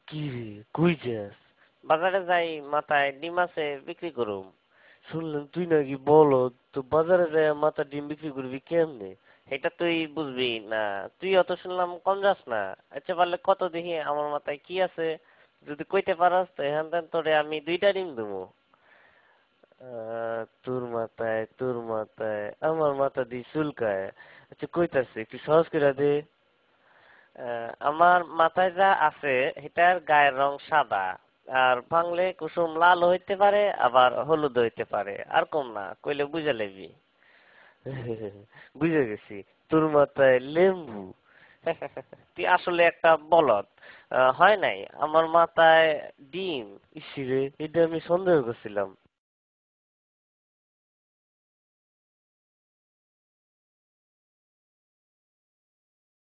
কি রে, কই যাস? বাজারে যাই, মাথায় ডিম আছে, বিক্রি করুম। শুনলাম তুই নাকি বলদ, তো বাজারে যায় মাথা ডিম বিক্রি করবি কেমনে? এটা তুই বুঝবি না। তুই অত শুনলাম কম যাস না। আচ্ছা পারলে কত দেখি আমার মাথায় কি আছে, যদি কইতে পারস তো এখান থেকে তোরে আমি 2টা ডিম দেবো। তোর মাথায় আমার মাথা দিয়ে চুলকায়। আচ্ছা কইতাছে, একটু সহজ করে দে। আমার মাথায় যা আছে এটার গায়ের রং সাদা, আর ভাঙলে কুসুম লাল হইতে পারে, আবার হলুদ হইতে পারে, আর কম না, কইলে বুঝে লবি। বুঝে গেছি, তোর মাথায় লেম্বু। তুই আসলে একটা বলদ। হয় নাই, আমার মাথায় ডিম। ইসিরে, এটা আমি সন্দেহ করছিলাম।